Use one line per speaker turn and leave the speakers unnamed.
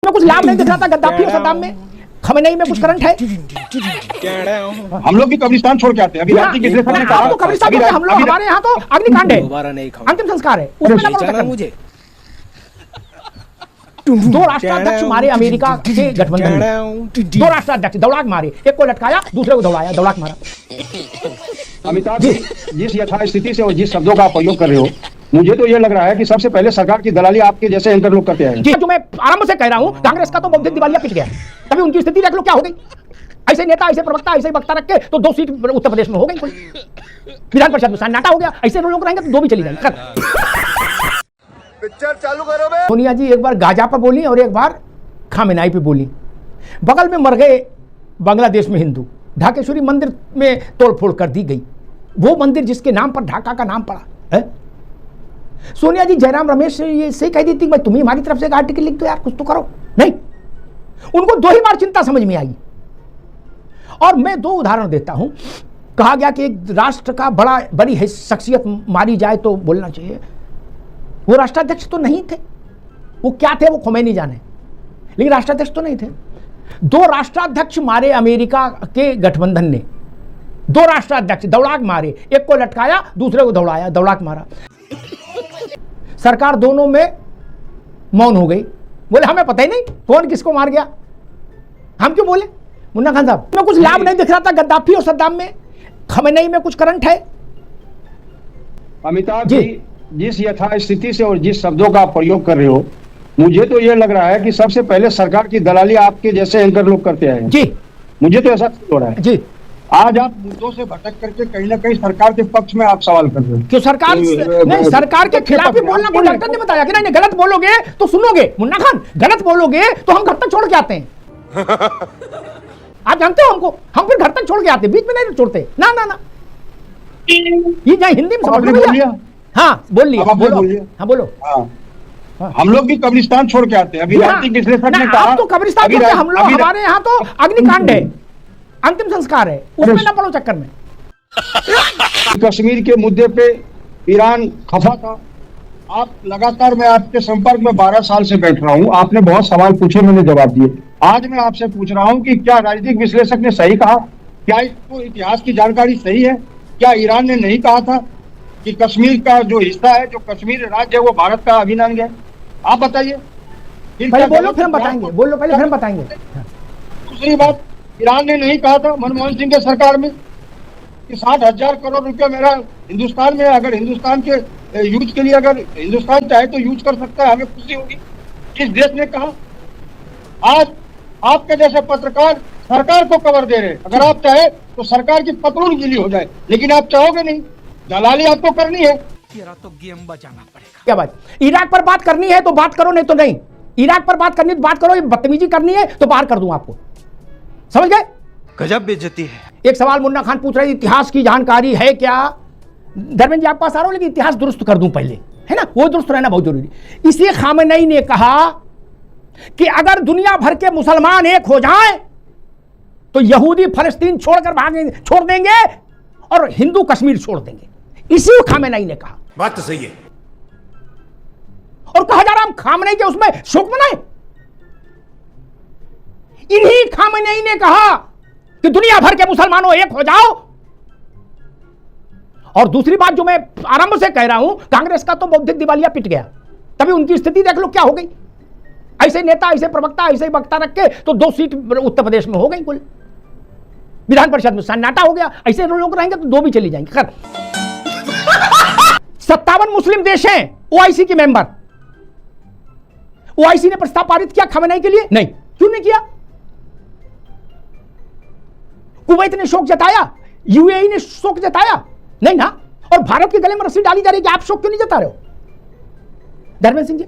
में कुछ लाभ नहीं दिख रहा था गद्दाफी और सद्दाम में, खमेनेई में कुछ करंट है।
हम लोग भी कब्रिस्तान छोड़ के आते हैं। अभी
तो कब्रिस्तान में हम लोग, हमारे यहाँ तो अग्निकांड है, अंतिम संस्कार है, उसमें ना पड़ो चक्कर मुझे। दो राष्ट्राध्यक्ष मारे अमेरिका के गठबंधन में, दो राष्ट्राध्यक्ष दौड़ाक मारे, एक को लटकाया दूसरे को दौड़ाया, दौड़ाक मारा।
अमिताभ जी, जिस यथास्थिति से और जिस शब्दों का प्रयोग कर रहे हो, मुझे तो ये लग रहा है कि सबसे पहले सरकार की दलाली आपके जैसे एंकर लोग करते हैं।
जो मैं आरंभ से कह रहा हूं, कांग्रेस का तो बौद्धिक दिवालिया पिट गया, तभी उनकी स्थिति देख लो क्या हो गई। ऐसे नेता, ऐसे प्रवक्ता, ऐसे वक्ता रख के तो 2 सीट उत्तर प्रदेश में हो गई, विधान परिषद में सन्नाटा हो गया। ऐसे लोग रहेंगे तो 2 भी चली जाएंगे।
पिक्चर चालू करो बे।
सोनिया जी एक बार गाजा पर बोली और एक बार खामेनाई पे बोली। बगल में मर गए बांग्लादेश में हिंदू, ढाकेश्वरी मंदिर में तोड़फोड़ कर दी गई, वो मंदिर जिसके नाम पर ढाका का नाम पड़ा है। सोनिया जी जयराम रमेश ये सही कह देती भाई तुम्ही हमारी तरफ से एक आर्टिकल लिख दो यार, कुछ तो करो। नहीं, उनको 2 ही बार चिंता समझ में आई। और मैं 2 उदाहरण देता हूं। कहा गया कि एक राष्ट्र का बड़ी शख्सियत मारी जाए तो बोलना चाहिए। वो राष्ट्राध्यक्ष तो नहीं थे, वो क्या थे वो खोमेनी जाने, लेकिन राष्ट्राध्यक्ष तो नहीं थे। 2 राष्ट्राध्यक्ष मारे अमेरिका के गठबंधन ने, 2 राष्ट्राध्यक्ष दौड़ाक मारे, एक को लटकाया दूसरे को दौड़ाया, दौड़ाक मारा। सरकार दोनों में मौन हो गई, बोले हमें पता ही नहीं कौन किसको मार गया, हम क्यों बोले। मुन्ना खान साहब में कुछ लाभ नहीं दिख रहा था गद्दाफी और सद्दाम में, खमेनेई में कुछ करंट है।
अमिताभ जी, जिस यथास्थिति से और जिस शब्दों का प्रयोग कर रहे हो, मुझे तो ये लग रहा है कि सबसे पहले सरकार की दलाली आपके जैसे एंकर लोग करते हैं।
जी,
मुझे तो ऐसा हो रहा है जी। आज आप मुद्दों से भटक करके कहीं ना कहीं सरकार के पक्ष में आप सवाल कर रहे हो।
क्यों सरकार नहीं, सरकार के खिलाफ ही बोलना कोई डॉक्टर ने बताया कि नहीं गलत बोलोगे तो सुनोगे। मुन्ना खान, गलत बोलोगे तो हम घर तक छोड़ के आते हैं। आप जानते हो हमको, हम फिर घर तक छोड़ के आते, बीच में नहीं छोड़ते। ना ना ना, ये जाए हिंदी में समझ लो। हाँ बोल लिया, हाँ बोलो।
हम लोग भी कब्रिस्तान छोड़ के आते हैं। अभी राजनीतिक विश्लेषक ने कहा
तो कब्रिस्तान छोड़ के हम लोग, हमारे यहाँ तो अग्निकांड है, अंतिम संस्कार है, उसमें ना पड़ो चक्कर में।
कश्मीर के मुद्दे पे ईरान खफा था। आप लगातार, मैं आपके संपर्क में 12 साल से बैठ रहा हूं, आपने बहुत सवाल पूछे, मैंने जवाब दिए। आज मैं आपसे पूछ रहा हूं कि क्या राजनीतिक विश्लेषक ने सही कहा, क्या इसको इतिहास की जानकारी सही है, क्या ईरान ने नहीं कहा था कि कश्मीर का जो हिस्सा है, जो कश्मीर राज्य है, वो भारत का अभिन्न अंग है। आप बताइए।
पहले बोलो फिर हम बताएंगे, बोलो पहले फिर हम बताएंगे।
दूसरी बात, ईरान ने नहीं कहा था मनमोहन सिंह के सरकार में कि 60,000 करोड़ रुपया मेरा हिंदुस्तान में, अगर हिंदुस्तान के यूज के लिए अगर हिंदुस्तान चाहे तो यूज कर सकता है, हमें खुशी होगी। किस देश ने कहा? आज आपके जैसे पत्रकार सरकार को कवर दे रहे। अगर आप चाहे तो सरकार की पतलून गीली हो जाए, लेकिन आप चाहोगे नहीं, दलाली आपको करनी है।
तो गेम बचाना पड़ेगा। क्या बात, इराक पर बात करनी है तो बात करो, नहीं तो नहीं। इराक पर बात करनी है तो बात करो, ये बदतमीजी करनी है तो बाहर कर दूं आपको, समझ गए? गजब बेइज्जती है। एक सवाल मुन्ना खान पूछ रहे इतिहास की जानकारी है क्या? धर्मेंद्र जी आप पास आ रहा हूं, लेकिन इतिहास दुरुस्त कर दूं पहले, है ना, वो दुरुस्त रहना बहुत जरूरी। इसलिए खामेनेई ने कहा कि अगर दुनिया भर के मुसलमान एक हो जाएं तो यहूदी फलस्तीन छोड़कर भागेंगे, छोड़ देंगे, और हिंदू कश्मीर छोड़ देंगे। इसी खामेनेई ने कहा।
बात तो सही है।
और कहा जा रहा हम खामेनेई के उसमें शोक मनाएं। इन्हीं खामेनेई ने कहा कि दुनिया भर के मुसलमानों एक हो जाओ। और दूसरी बात जो मैं आरंभ से कह रहा हूं, कांग्रेस का तो बौद्धिक दिवालिया पिट गया, तभी उनकी स्थिति देख लो क्या हो गई। ऐसे नेता, ऐसे प्रवक्ता, ऐसे वक्ता रख के तो 2 सीट उत्तर प्रदेश में हो गई, कुल विधान परिषद में सन्नाटा हो गया। ऐसे लोग रहेंगे तो 2 भी चली जाएंगे। 57 मुस्लिम देश हैं ओआईसी के मेंबर। ओआईसी ने प्रस्ताव पारित किया खामेनेई के लिए? नहीं। क्यों नहीं किया? कुवैत ने शोक जताया, यूएई ने शोक जताया? नहीं ना। और भारत के गले में रस्सी डाली जा रही है कि आप शोक क्यों नहीं जता रहे हो? धर्मेंद्र सिंह जी